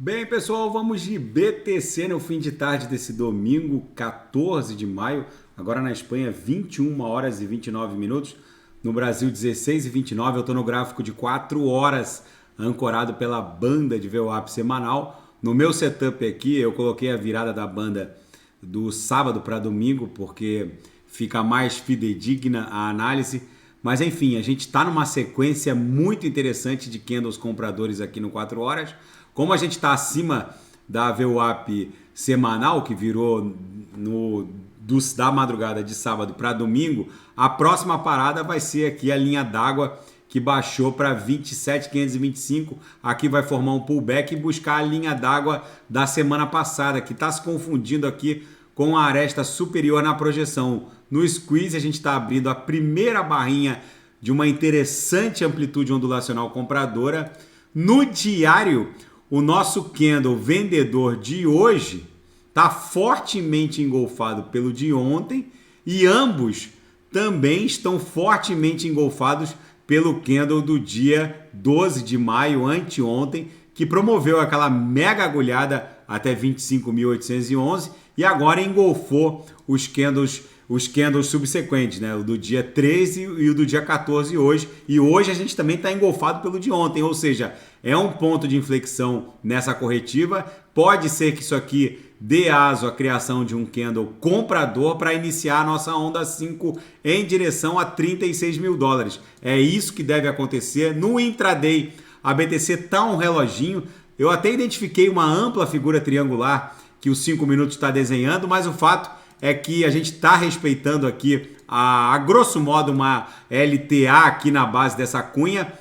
Bem, pessoal, vamos de BTC no fim de tarde desse domingo, 14 de maio. Agora na Espanha, 21 horas e 29 minutos. No Brasil, 16 e 29. Eu estou no gráfico de 4 horas, ancorado pela banda de VWAP semanal. No meu setup aqui, eu coloquei a virada da banda do sábado para domingo, porque fica mais fidedigna a análise. Mas enfim, a gente está numa sequência muito interessante de candles compradores aqui no 4 horas. Como a gente está acima da VWAP semanal, que virou da madrugada de sábado para domingo, a próxima parada vai ser aqui a linha d'água que baixou para 27.525. Aqui vai formar um pullback e buscar a linha d'água da semana passada, que está se confundindo aqui com a aresta superior na projeção. No squeeze a gente está abrindo a primeira barrinha de uma interessante amplitude ondulacional compradora. No diário, o nosso candle vendedor de hoje está fortemente engolfado pelo de ontem e ambos também estão fortemente engolfados pelo candle do dia 12 de maio, anteontem, que promoveu aquela mega agulhada até 25.811 e agora engolfou os candles subsequentes, né? O do dia 13 e o do dia 14 hoje. E hoje a gente também está engolfado pelo de ontem, ou seja, é um ponto de inflexão nessa corretiva. Pode ser que isso aqui dê aso à criação de um candle comprador para iniciar a nossa onda 5 em direção a 36 mil dólares. É isso que deve acontecer. No intraday, a BTC está um reloginho. Eu até identifiquei uma ampla figura triangular que os 5 minutos está desenhando, mas o fato é que a gente está respeitando aqui, a grosso modo, uma LTA aqui na base dessa cunha.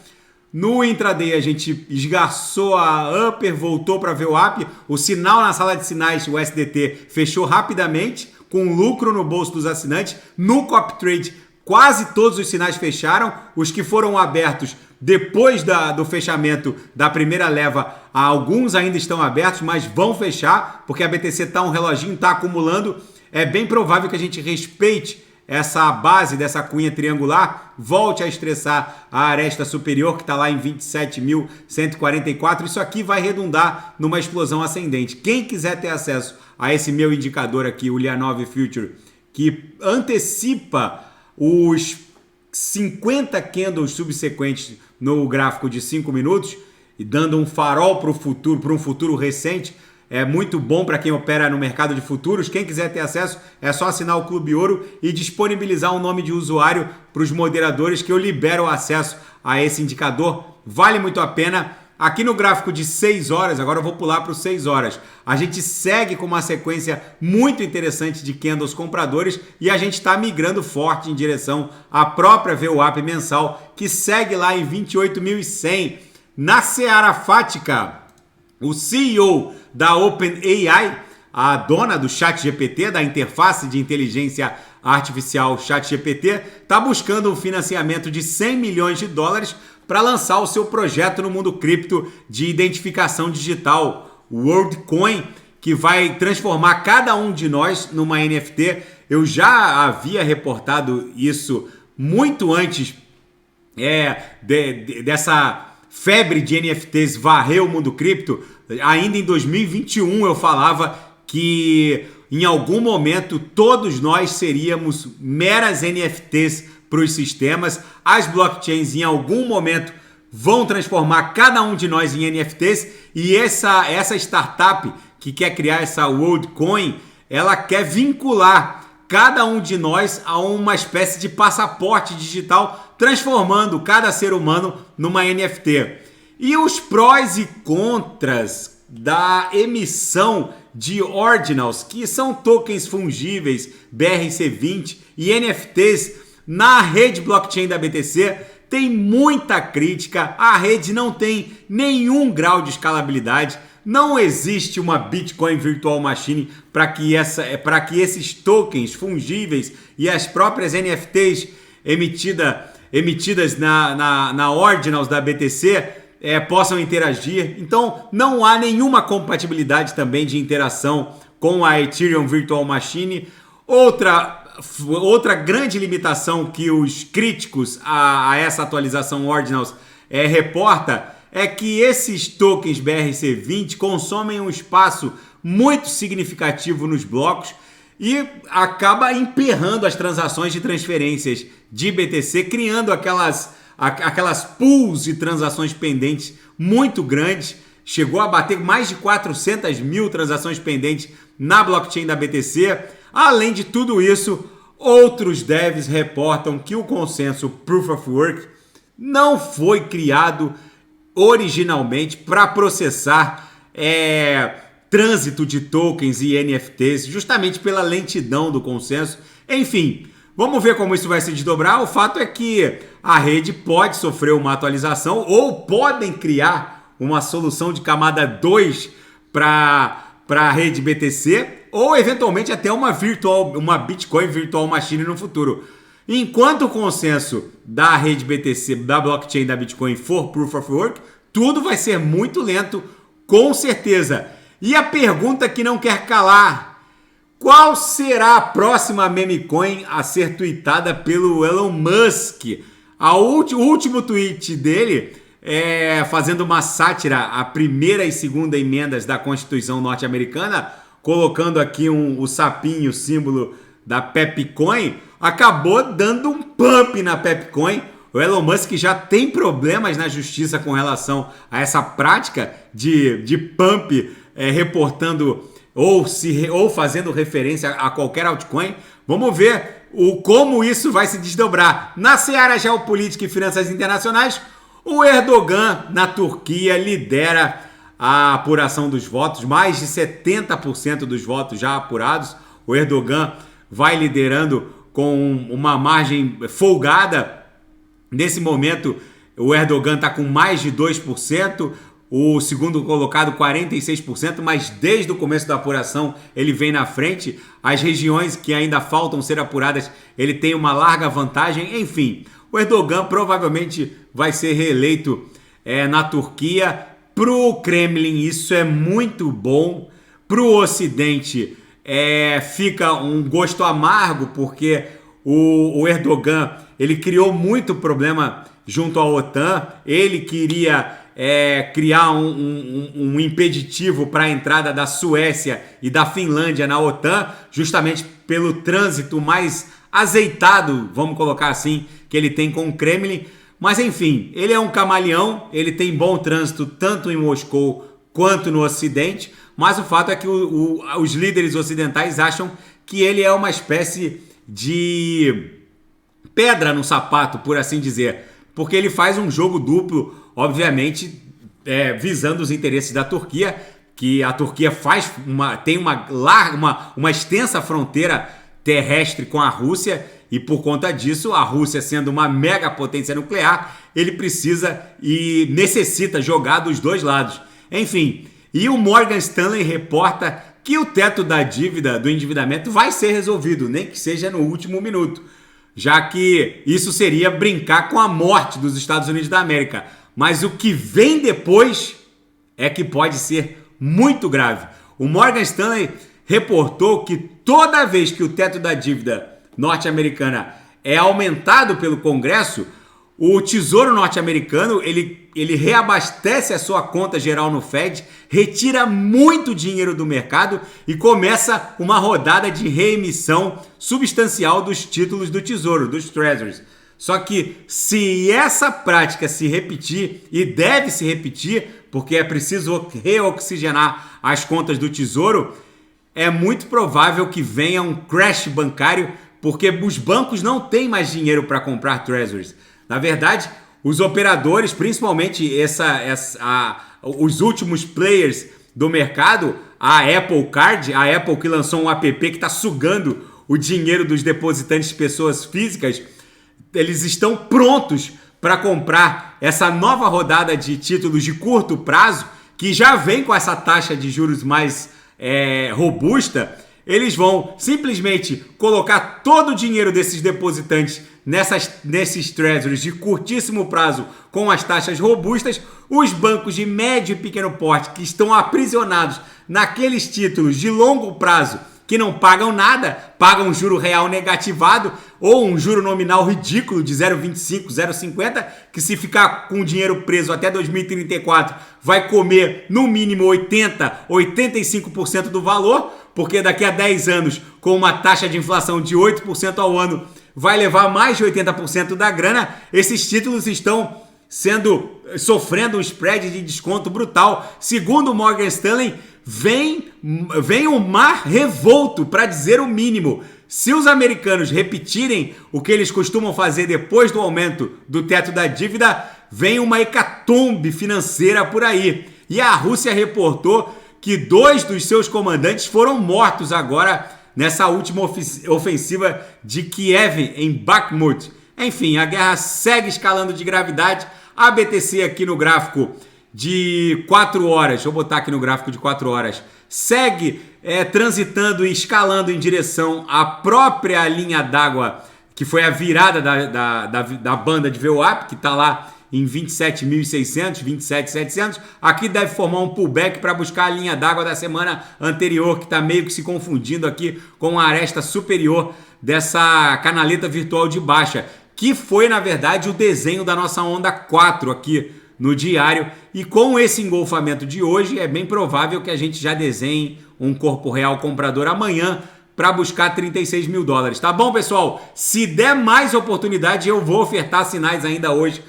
No intraday a gente esgarçou a upper, voltou para VWAP, o sinal na sala de sinais, o SDT, fechou rapidamente, com lucro no bolso dos assinantes. No copy trade, quase todos os sinais fecharam, os que foram abertos depois do fechamento da primeira leva, alguns ainda estão abertos, mas vão fechar, porque a BTC está um reloginho, está acumulando. É bem provável que a gente respeite essa base dessa cunha triangular, volte a estressar a aresta superior, que está lá em 27.144. Isso aqui vai redundar numa explosão ascendente. Quem quiser ter acesso a esse meu indicador aqui, o Lianove Future, que antecipa os 50 candles subsequentes no gráfico de 5 minutos e dando um farol para um futuro recente, é muito bom para quem opera no mercado de futuros. Quem quiser ter acesso, é só assinar o Clube Ouro e disponibilizar um nome de usuário para os moderadores, que eu libero o acesso a esse indicador. Vale muito a pena. Aqui no gráfico de 6 horas, agora eu vou pular para os 6 horas, a gente segue com uma sequência muito interessante de candles compradores e a gente está migrando forte em direção à própria VWAP mensal, que segue lá em 28.100. Na seara fática, o CEO da OpenAI, a dona do ChatGPT, da interface de inteligência artificial ChatGPT, está buscando um financiamento de 100 milhões de dólares para lançar o seu projeto no mundo cripto de identificação digital, o WorldCoin, que vai transformar cada um de nós numa NFT. Eu já havia reportado isso muito antes dessa febre de NFTs varrer o mundo cripto. Ainda em 2021 eu falava que em algum momento todos nós seríamos meras NFTs para os sistemas. As blockchains em algum momento vão transformar cada um de nós em NFTs, e essa startup que quer criar essa WorldCoin, ela quer vincular cada um de nós a uma espécie de passaporte digital, transformando cada ser humano numa NFT. E os prós e contras da emissão de Ordinals, que são tokens fungíveis BRC20 e NFTs na rede blockchain da BTC, tem muita crítica. A rede não tem nenhum grau de escalabilidade. Não existe uma Bitcoin Virtual Machine para que esses tokens fungíveis e as próprias NFTs emitidas na Ordinals da BTC possam interagir. Então não há nenhuma compatibilidade também de interação com a Ethereum Virtual Machine. Outra grande limitação que os críticos a essa atualização Ordinals reporta é que esses tokens BRC20 consomem um espaço muito significativo nos blocos e acaba emperrando as transações de transferências de BTC, criando aquelas pools de transações pendentes muito grandes. Chegou a bater mais de 400 mil transações pendentes na blockchain da BTC. Além de tudo isso, outros devs reportam que o consenso Proof of Work não foi criado originalmente para processar trânsito de tokens e NFTs, justamente pela lentidão do consenso. Enfim, vamos ver como isso vai se desdobrar. O fato é que a rede pode sofrer uma atualização ou podem criar uma solução de camada 2 para a rede BTC ou eventualmente até uma Bitcoin Virtual Machine no futuro. Enquanto o consenso da rede BTC, da blockchain da Bitcoin for Proof of Work, tudo vai ser muito lento, com certeza. E a pergunta que não quer calar: qual será a próxima meme coin a ser tweetada pelo Elon Musk? O último tweet dele fazendo uma sátira à primeira e segunda emendas da Constituição norte-americana, colocando aqui o sapinho, símbolo da Pepcoin, acabou dando um pump na Pepcoin. O Elon Musk já tem problemas na justiça com relação a essa prática de pump, reportando ou fazendo referência a qualquer altcoin. Vamos ver como isso vai se desdobrar. Na seara geopolítica e finanças internacionais, o Erdogan, na Turquia, lidera a apuração dos votos, mais de 70% dos votos já apurados. O Erdogan vai liderando com uma margem folgada. Nesse momento, o Erdogan está com mais de 2%, o segundo colocado 46%, mas desde o começo da apuração ele vem na frente. As regiões que ainda faltam ser apuradas, ele tem uma larga vantagem. Enfim, o Erdogan provavelmente vai ser reeleito na Turquia. Para o Kremlin isso é muito bom, para o Ocidente fica um gosto amargo, porque o Erdogan ele criou muito problema junto à OTAN. Ele queria criar um impeditivo para a entrada da Suécia e da Finlândia na OTAN, justamente pelo trânsito mais azeitado, vamos colocar assim, que ele tem com o Kremlin. Mas enfim, ele é um camaleão, ele tem bom trânsito tanto em Moscou quanto no Ocidente, mas o fato é que os líderes ocidentais acham que ele é uma espécie de pedra no sapato, por assim dizer, porque ele faz um jogo duplo, obviamente, visando os interesses da Turquia, que a Turquia tem uma extensa fronteira terrestre com a Rússia, e por conta disso, a Rússia sendo uma mega potência nuclear, ele precisa e necessita jogar dos dois lados. Enfim, e o Morgan Stanley reporta que o teto da dívida, do endividamento, vai ser resolvido, nem que seja no último minuto, já que isso seria brincar com a morte dos Estados Unidos da América. Mas o que vem depois é que pode ser muito grave. O Morgan Stanley reportou que toda vez que o teto da dívida norte-americana é aumentado pelo Congresso, o Tesouro norte-americano ele reabastece a sua conta geral no Fed, retira muito dinheiro do mercado e começa uma rodada de reemissão substancial dos títulos do Tesouro, dos Treasuries. Só que se essa prática se repetir, e deve se repetir, porque é preciso reoxigenar as contas do Tesouro, é muito provável que venha um crash bancário, porque os bancos não têm mais dinheiro para comprar Treasuries. Na verdade, os operadores, principalmente os últimos players do mercado, a Apple Card, a Apple que lançou um app que está sugando o dinheiro dos depositantes, pessoas físicas, eles estão prontos para comprar essa nova rodada de títulos de curto prazo, que já vem com essa taxa de juros mais robusta. Eles vão simplesmente colocar todo o dinheiro desses depositantes nesses treasuries de curtíssimo prazo com as taxas robustas. Os bancos de médio e pequeno porte que estão aprisionados naqueles títulos de longo prazo que não pagam nada, pagam juro real negativado, ou um juro nominal ridículo de 0,25, 0,50, que se ficar com o dinheiro preso até 2034 vai comer no mínimo 80, 85% do valor, porque daqui a 10 anos, com uma taxa de inflação de 8% ao ano, vai levar mais de 80% da grana. Esses títulos estão sofrendo um spread de desconto brutal. Segundo o Morgan Stanley, vem um mar revolto, para dizer o mínimo. Se os americanos repetirem o que eles costumam fazer depois do aumento do teto da dívida, vem uma hecatombe financeira por aí. E a Rússia reportou que 2 dos seus comandantes foram mortos agora nessa última ofensiva de Kiev em Bakhmut. Enfim, a guerra segue escalando de gravidade. A BTC aqui no gráfico de 4 horas, deixa eu botar aqui no gráfico de 4 horas, segue transitando e escalando em direção à própria linha d'água, que foi a virada da banda de VWAP, que está lá em 27.600, 27.700. Aqui deve formar um pullback para buscar a linha d'água da semana anterior, que está meio que se confundindo aqui com a aresta superior dessa canaleta virtual de baixa, que foi, na verdade, o desenho da nossa onda 4 aqui no diário. E com esse engolfamento de hoje, é bem provável que a gente já desenhe um corpo real comprador amanhã para buscar 36 mil dólares. Tá bom, pessoal? Se der mais oportunidade, eu vou ofertar sinais ainda hoje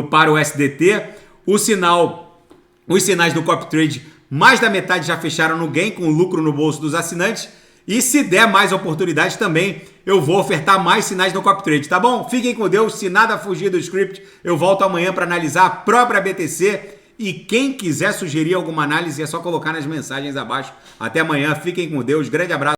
para o SDT. Os sinais do Copy Trade, mais da metade já fecharam no gain, com lucro no bolso dos assinantes. E se der mais oportunidade também, eu vou ofertar mais sinais no Copy Trade, tá bom? Fiquem com Deus, se nada fugir do script, eu volto amanhã para analisar a própria BTC. E quem quiser sugerir alguma análise é só colocar nas mensagens abaixo. Até amanhã, fiquem com Deus, grande abraço.